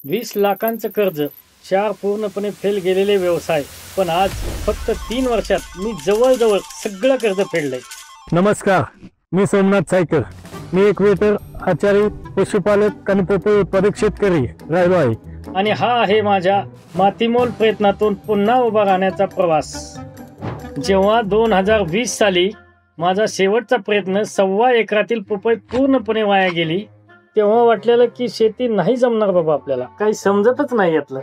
20 लाखांचं कर्ज, 4 पूर्णपणे फेल गेलेले व्यवसाय, पण आज फक्त 3 वर्षात मी जवळजवळ सगळं कर्ज फेडलंय. नमस्कार, मी सोमनाथ सायकर. मी एक वेटर, आचारी, पशुपालक आणि पोपट उत्पादक शेतकरी राहिलो आहे. आणि हा आहे माझ्या मातीमोल प्रयत्नातून पुन्हा उभा राहण्याचा प्रवास. जेव्हा 2020 साली माझा शेवटचा प्रयत्न 1.25 एकरातील पपई पूर्णपणे वाया गेली, तेव्हा वाटलेलं की शेती नाही जमणार बाबा, आपल्याला काही समजतच नाही यातलं.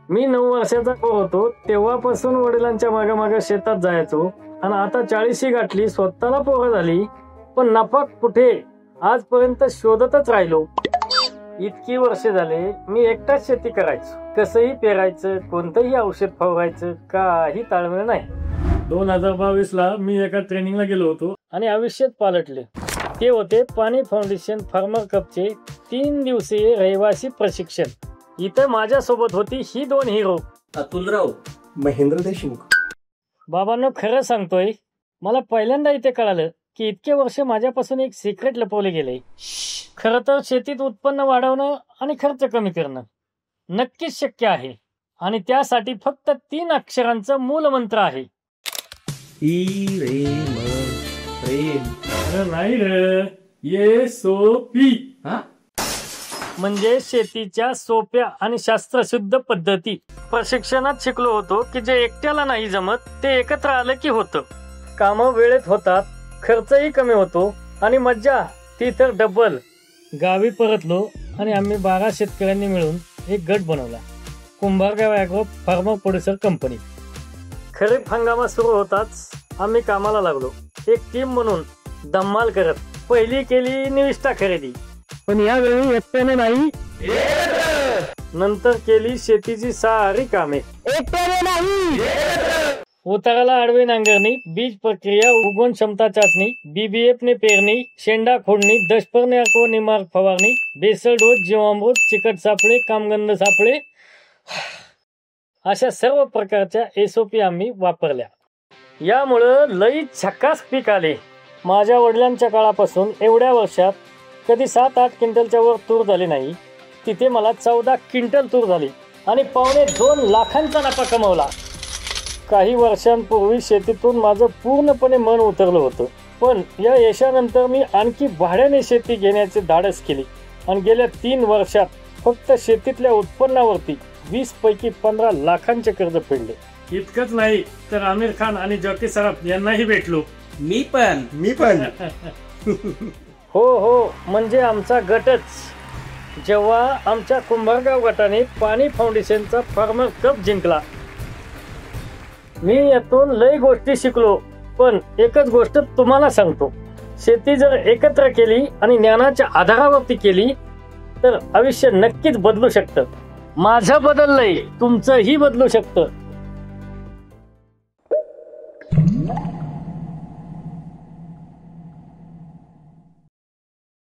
मी 9 वर्षाचा होतो तेव्हापासून वडिलांच्या मागे शेतात जायचो, आणि आता 40 गाठली, स्वतःला पोरं झाली, पण नफा कुठे आजपर्यंत शोधतच राहिलो. इतकी वर्षे झाले मी एकटाच शेती करायचो. कसंही पेरायचं, कोणतंही औषध फवारायचं, काही ताळमेळ नाही. 2022 ला मी एका ट्रेनिंगला गेलो होतो आणि आयुष्यात पालटले. ते होते पाणी फाउंडेशन फार्मर कपचे 3 दिवसीय रहिवासी प्रशिक्षण. इथं माझ्यासोबत होती ही 2 हिरो, अतुलराव, महेंद्र देशमुख. बाबांनो, खरं सांगतोय, मला पहिल्यांदा इथे कळालं की इतके वर्ष माझ्यापासून एक सिक्रेट लपवले गेले. खरं तर शेतीत उत्पन्न वाढवणं आणि खर्च कमी करणं नक्कीच शक्य आहे, आणि त्यासाठी फक्त 3 अक्षरांचं मूलमंत्र आहे. अरे नाही रे, ये सोपी. म्हणजे शेतीच्या सोप्या आणि शास्त्रशुद्ध पद्धती. प्रशिक्षणात शिकलो होतो की जे एकट्याला नाही जमत ते एकत्र आलं की होतं. कामं वेळेत होतात, खर्चही कमी होतो, आणि मज्जा ती तर डबल. गावी परतलो आणि आम्ही 12 शेतकऱ्यांनी मिळून एक गट बनवला, Kumbhargaon agro farmer producer company. खरीप हंगामात सुरू होताच आम्ही कामाला लागलो. एक टीम म्हणून धम्माल करत. पहिली केली निविष्ठा खरेदी, पण यावेळी एकट्याने नाही, नंतर केली शेतीची सारी कामे एकट्याने नाही. उताराला आडवी नांगरणी, बीज प्रक्रिया, उगवण क्षमता चाचणी, BBF ने पेरणी, शेंडा खोडणी, दशपर्णी व निमार्क फवारणी, बेसल डोस, जीवामृत, चिकट सापळे, कामगंध सापळे, अशा सर्व प्रकारच्या SOP आम्ही वापरल्या. यामुळं लई झकास पीक आले. माझ्या वडिलांच्या काळापासून एवढ्या वर्षात कधी 7-8 क्विंटलच्या वर तूर झाली नाही. तिथे मला 14 क्विंटल तूर झाली आणि 2.25 लाखांचा नफा कमवला. काही वर्षांपूर्वी शेतीतून माझं पूर्णपणे मन उतरलं होतं, पण या यशानंतर मी आणखी भाड्याने शेती घेण्याचे धाडस केले, आणि गेल्या 3 वर्षात फक्त शेतीतल्या उत्पन्नावरती 20 पैकी 15 लाखांचे कर्ज फेडले. इतकंच नाही तर आमिर खान आणि जॉकी सराफ यांनाही भेटलो. मी पण हो, म्हणजे आमचा गटच. जेव्हा आमच्या कुंभारगाव गटाने पाणी फाउंडेशनचा फार्मर कप जिंकला, मी यातून लई गोष्टी शिकलो. पण एकच गोष्ट तुम्हाला सांगतो, शेती जर एकत्र केली आणि ज्ञानाच्या आधारावरती केली तर आयुष्य नक्कीच बदलू शकतं. माझं बदललंय, तुमचंही बदलू शकतं.